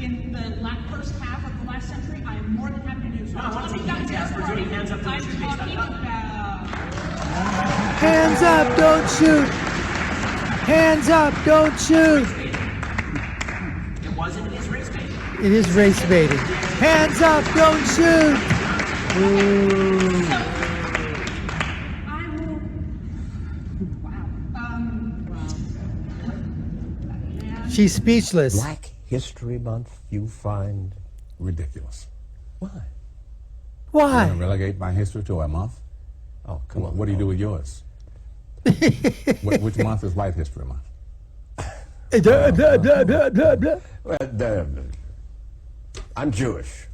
in the first half of the last century, I am more than happy to do so. I'm talking about hands up, don't shoot. Hands up, don't shoot! Hands up, don't shoot! It wasn't, it is race baiting. It is race baiting. Hands up, don't shoot! Ooh. She's speechless. Black History Month you find ridiculous. Why? Why? You want to relegate my history to a month? Oh, come on. What do you do with yours? Which month is White History Month? I'm Jewish.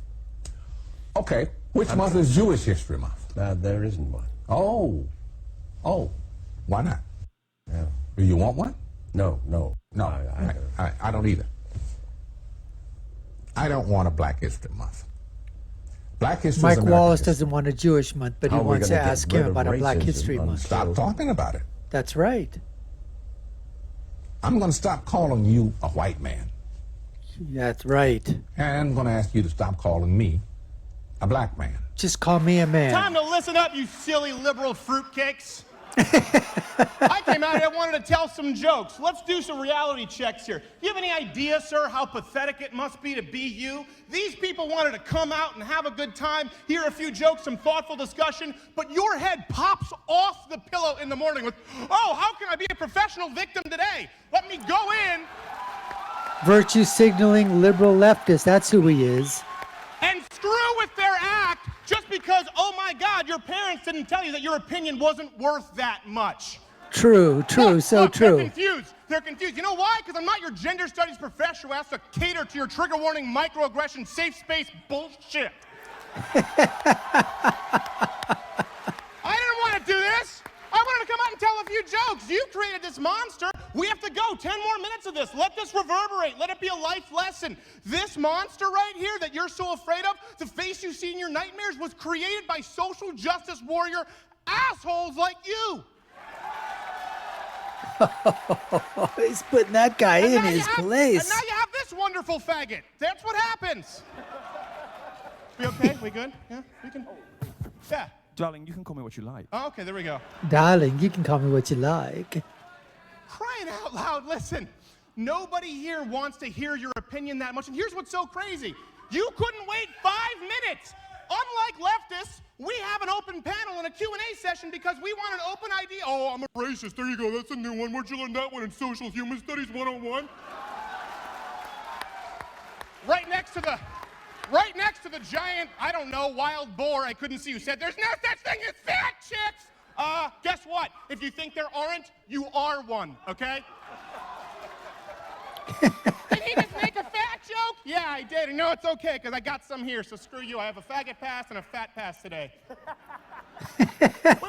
Okay. Which month is Jewish History Month? There isn't one. Oh. Why not? Yeah. Do you want one? No. No. I don't either. I don't want a Black History Month. Black History Mike is Wallace American doesn't want a Jewish month, but he wants to ask him about a Black History Month. Stop talking about it. That's right. I'm going to stop calling you a white man. That's right. And I'm going to ask you to stop calling me a black man. Just call me a man. Time to listen up, you silly liberal fruitcakes. I came out here, I wanted to tell some jokes. Let's do some reality checks here. Do you have any idea, sir, how pathetic it must be to be you? These people wanted to come out and have a good time, hear a few jokes, some thoughtful discussion, but your head pops off the pillow in the morning with, oh, how can I be a professional victim today? Let me go in. Virtue signaling liberal leftist, that's who he is. And screw with their act just because, oh my God, your parents didn't tell you that your opinion wasn't worth that much. True, true. They're confused. You know why? Because I'm not your gender studies professor who has to cater to your trigger warning, microaggression, safe space bullshit. I didn't want to do this. I wanted to come out and tell a few jokes. You created this monster. We have to go. 10 more minutes of this. Let this reverberate. Let it be a life lesson. This monster right here that you're so afraid of, the face you see in your nightmares, was created by social justice warrior assholes like you. He's putting that guy in his place. And now you have this wonderful faggot. That's what happens. We okay? We good? Yeah? We can? Yeah. Darling, you can call me what you like. Oh, okay, there we go. Darling, you can call me what you like. Crying out loud, listen. Nobody here wants to hear your opinion that much. And here's what's so crazy. You couldn't wait 5 minutes. Unlike leftists, we have an open panel and a Q&A session because we want an open idea. Oh, I'm a racist. There you go. That's a new one. Where'd you learn that one in Social Human Studies 101? Right next to the giant, I don't know, wild boar I couldn't see who said, there's no such thing as fat chicks. Guess what? If you think there aren't, you are one, okay? Did he just make a fat joke? Yeah, I did. And no, it's okay, because I got some here, so screw you. I have a faggot pass and a fat pass today. We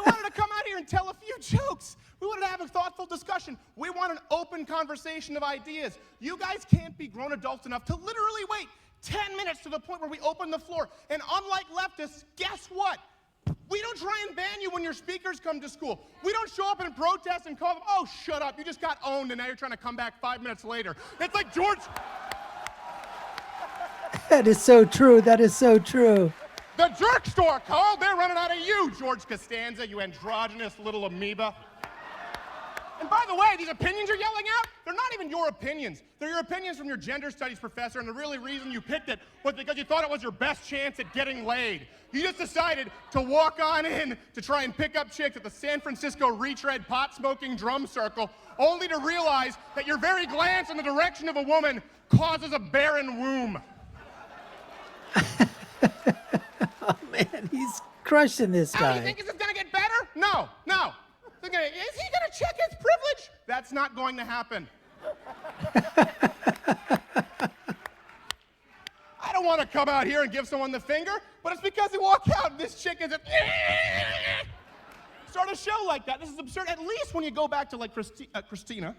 wanted to come out here and tell a few jokes. We wanted to have a thoughtful discussion. We want an open conversation of ideas. You guys can't be grown adults enough to literally wait 10 minutes to the point where we open the floor. And unlike leftists, guess what? We don't try and ban you when your speakers come to school. We don't show up and protest and call them, oh, shut up, you just got owned and now you're trying to come back 5 minutes later. It's like George. That is so true. That is so true. The jerk store, Carl, they're running out of you, George Costanza, you androgynous little amoeba. And by the way, these opinions you're yelling out, they're not even your opinions. They're your opinions from your gender studies professor, and the really reason you picked it was because you thought it was your best chance at getting laid. You just decided to walk on in to try and pick up chicks at the San Francisco retread pot-smoking drum circle, only to realize that your very glance in the direction of a woman causes a barren womb. Oh, man, he's crushing this guy. Do you think this is going to get better? No. Is he going to check his privilege? That's not going to happen. I don't want to come out here and give someone the finger, but it's because they walk out and this chick is start a show like that. This is absurd. At least when you go back to like Christina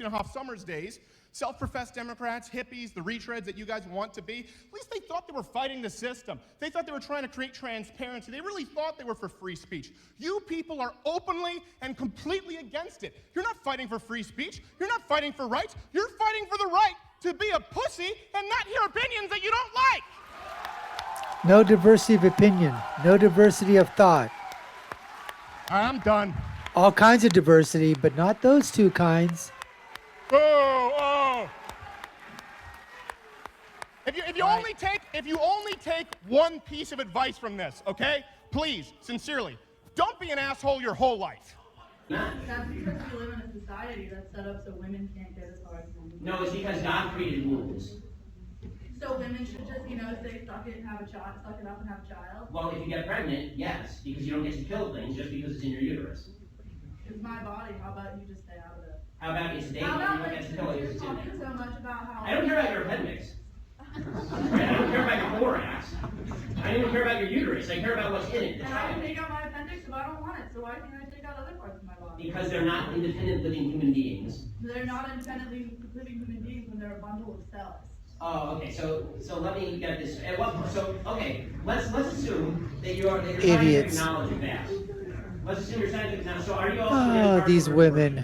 Hoff Sommers' days, self-professed Democrats, hippies, the retreads that you guys want to be, at least they thought they were fighting the system. They thought they were trying to create transparency. They really thought they were for free speech. You people are openly and completely against it. You're not fighting for free speech. You're not fighting for rights. You're fighting for the right to be a pussy and not hear opinions that you don't like. No diversity of opinion. No diversity of thought. I'm done. All kinds of diversity, but not those two kinds. Oh. If you only take one piece of advice from this, okay? Please, sincerely, don't be an asshole your whole life. That's because we live in a society that's set up so women can't get as far as men. No, it's because God created wombs. So women should just, say suck it and have a child, suck it up and have a child. Well, if you get pregnant, yes, because you don't get to kill things just because it's in your uterus. It's my body. How about you just stay out of it? How about it's a baby How and about you don't get to kill it because you're it's in talking there? so much about how... I don't care about your appendix. Right? I don't care about your thorax. I don't even care about your uterus. I care about what's in it, the And I child. can take out my appendix if I don't want it, so why can't I take out other parts of my body? Because they're not independent living human beings. They're not independently living human beings when they're a bundle of cells. Oh, okay. So let me get this. At what point? So okay, let's assume that you're Idiots. scientific knowledge is vast. Let's assume you're scientific knowledge. So are you also? Oh, these women.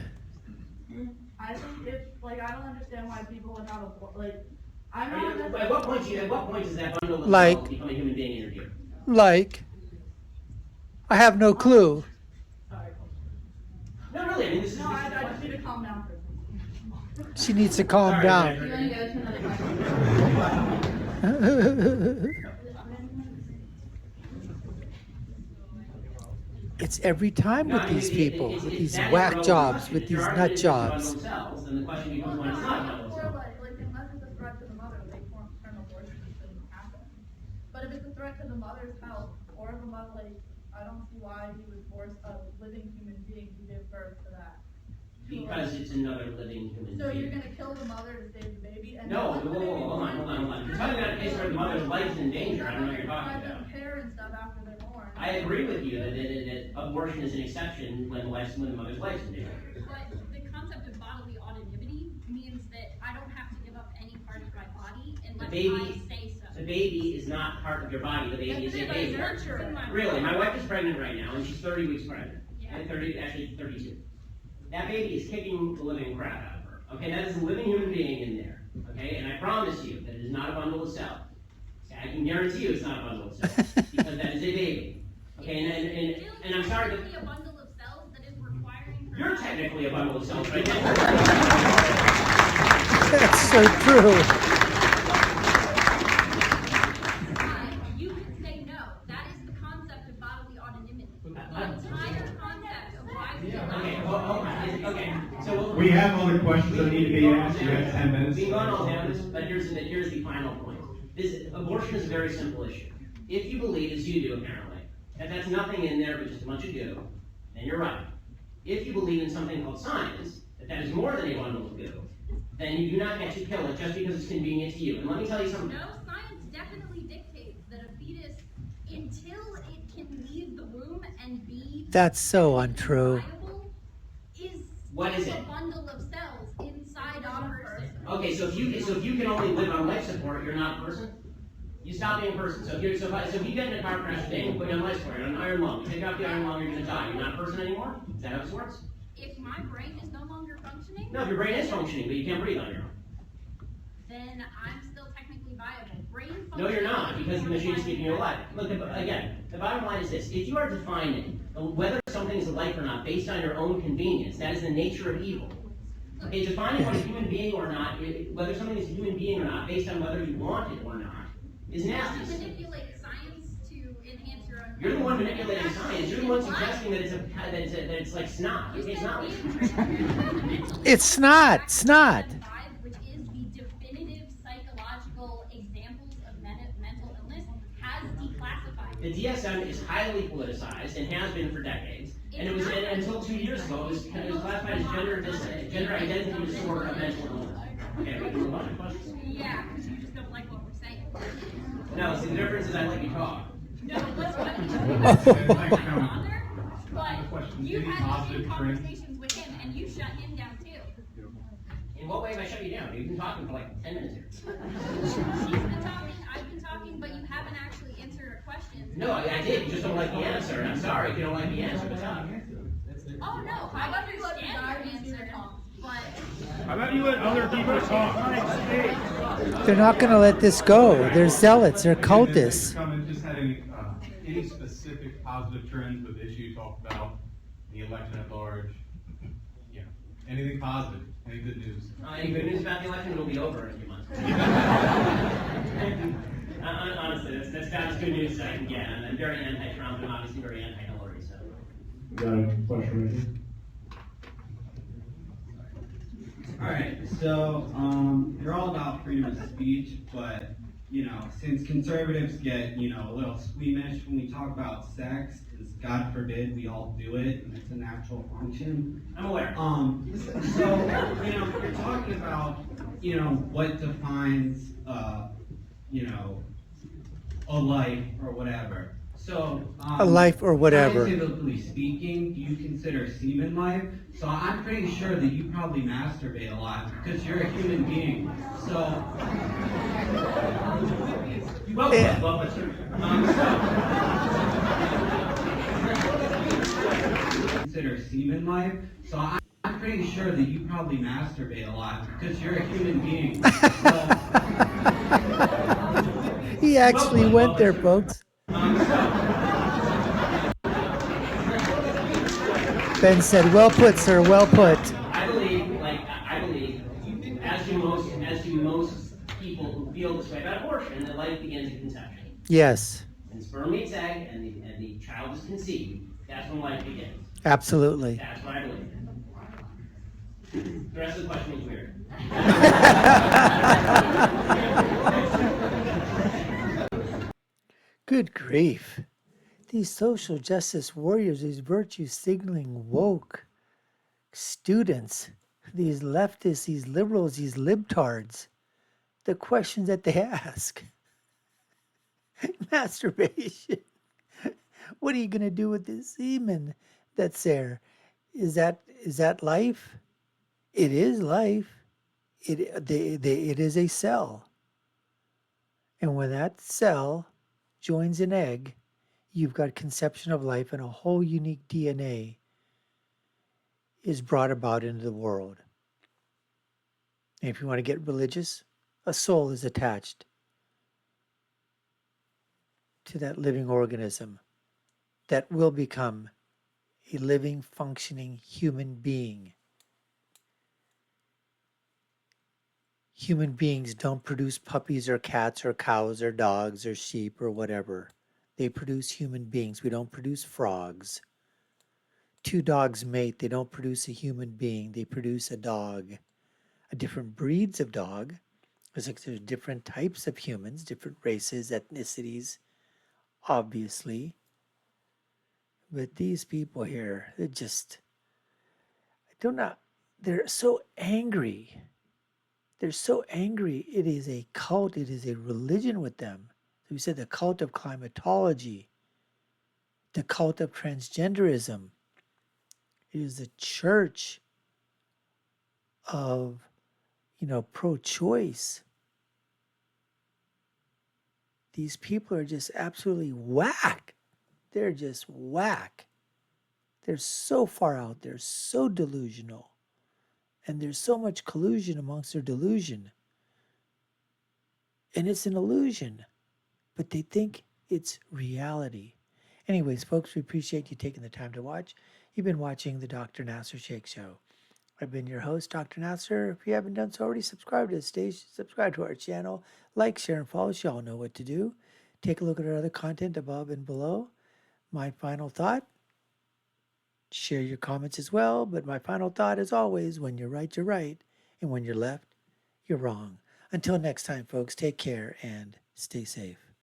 I think I don't understand why people would have I'm Are not you, at what point does that bundle of Like- cells become a human being in your view? Like, I have no clue. Sorry. No, really. I mean, this is. No, this I is the just need question. to calm down for a second. She needs to calm Sorry, down. You want to go to another question? It's every time No, with I mean, these people, with these that is whack relevant jobs, question. with If these your nut argument is jobs. bundle of cells, then the question becomes when it's not a bundle of cells. Unless it's a threat to the mother, they form term abortion, it shouldn't happen. But if it's a threat to the mother's health, or the mother, I don't see why he would force a living human being to give birth to that. Because it's another living human So you're being. gonna kill the mother to save the baby? And No, let the whoa, baby hold on. born? You're talking about a case where the mother's life's in danger. I don't know what you're talking Provide about. them care and stuff after they're born. I agree with you that abortion is an exception when the mother's life's in danger. But the concept of bodily autonomy means that I don't have to give up any part of my body unless I say so. The baby is not part of your body. The baby is a Yes, it baby. is. Nurture it. Really, my wife is pregnant right now, and she's 30 weeks pregnant. Yeah. And 30, actually 32. That baby is kicking the living crap out of her. Okay, that is a living human being in there. Okay, and I promise you that it is not a bundle of cells. I can guarantee you it's not a bundle of cells because that is a baby. Okay, and I'm sorry, but It's a bundle of cells that is requiring. you're technically a bundle of cells right now. That's so true. You can say no. That is the concept of bodily autonomy. The entire concept of why we Okay, well, hold on. Okay, so We have other questions that need to be asked. You have 10 minutes. We can go on all down this, but here's the final point. Abortion is a very simple issue. If you believe, as you do apparently, that that's nothing in there but just a bunch of goo, then you're right. If you believe in something called science, that is more than a bundle of goo, then you do not get to kill it just because it's convenient to you. And let me tell you something. No, science definitely dictates that a fetus, until it can leave the womb and be That's so untrue. viable, is What is a it? bundle of cells inside a person. Okay, so if you can only live on life support, you're not a person. You stop being a person. So if you get in a car crash today and put you on life support, you're on an iron lung. You take off the iron lung, you're gonna die. You're not a person anymore. Is that how this works? If my brain is no longer functioning, No, your brain is functioning, but you can't breathe on your own. then I'm still technically viable. Brain function. No, you're not, because the machine is keeping you alive. Look, again, the bottom line is this. If you are defining whether something is a life or not based on your own convenience, that is the nature of evil. Okay, defining what a human being or not, whether something is a human being or not, based on whether you want it or not, is You nasty. manipulate science to enhance your own. You're the one manipulating science. You're the one suggesting that it's like snot. Okay, it's not like It's snot. Snot. Which is the definitive psychological examples of mental illness, has declassified. the DSM is highly politicized and has been for decades. And it was until 2 years ago, it was classified as gender identity disorder of mental illness. Okay, we can move on to questions. Yeah, because you just don't like what we're saying. No, see, the difference is I let you talk. No, let's but you had the same conversations with him and you shut him down too. In what way have I shut you down? You've been talking for like 10 minutes here. She's been talking, I've been talking, but you haven't actually answered a question. No, I did. You just don't like the answer. And I'm sorry if you don't like the answer. But Oh no, How I about we let the understand guy your who's here answer. talk? But How about you let other people talk? They're not going to let this go. They're zealots. They're cultists. Just had any specific positive trends with the issue you talked about, the election at large? Yeah. Anything positive? Any good news? Any good news about the election? It'll be over in a few months. Honestly, that's about as good news as I can get. I'm very anti-Trump and obviously very anti-Hillary. So. Got a question right here. All right, so you're all about freedom of speech, but since conservatives get a little squeamish when we talk about sex, because God forbid we all do it, and it's a natural function. I'm aware. So you're talking about what defines a life or whatever. So A life or whatever. Scientifically speaking, do you consider semen life? So I'm pretty sure that you probably masturbate a lot because you're a human being. So consider semen life. So I'm pretty sure that you probably masturbate a lot because you're a human being. He actually went there, folks. Ben said, "Well put, sir. Well put." I believe, as do most people who feel this way about abortion, that life begins at conception. Yes, When sperm meets egg and the child is conceived, that's when life begins. absolutely. That's what I believe. The rest of the question was weird. Good grief. These social justice warriors, these virtue signaling woke students, these leftists, these liberals, these libtards, the questions that they ask. Masturbation. What are you going to do with this semen that's there? Is that life? It is life. It is a cell. And when that cell joins an egg, you've got conception of life, and a whole unique DNA is brought about into the world. And if you want to get religious, a soul is attached to that living organism that will become a living, functioning human being. Human beings don't produce puppies or cats or cows or dogs or sheep or whatever. They produce human beings. We don't produce frogs. Two dogs mate. They don't produce a human being. They produce a dog. A different breeds of dog. There's different types of humans, different races, ethnicities, obviously. But these people here, they're just, I don't know, they're so angry. They're so angry. It is a cult. It is a religion with them. So we said the cult of climatology, the cult of transgenderism. It is the church of, pro-choice. These people are just absolutely whack. They're just whack. They're so far out there, so delusional. And there's so much collusion amongst their delusion. And it's an illusion. But they think it's reality. Anyways, folks, we appreciate you taking the time to watch. You've been watching the Dr. Nasser Sheikh Show. I've been your host, Dr. Nasser. If you haven't done so already, subscribe to the station, subscribe to our channel, like, share, and follow. You all know what to do. Take a look at our other content above and below. My final thought, share your comments as well, but my final thought is always, when you're right, and when you're left, you're wrong. Until next time, folks, take care and stay safe.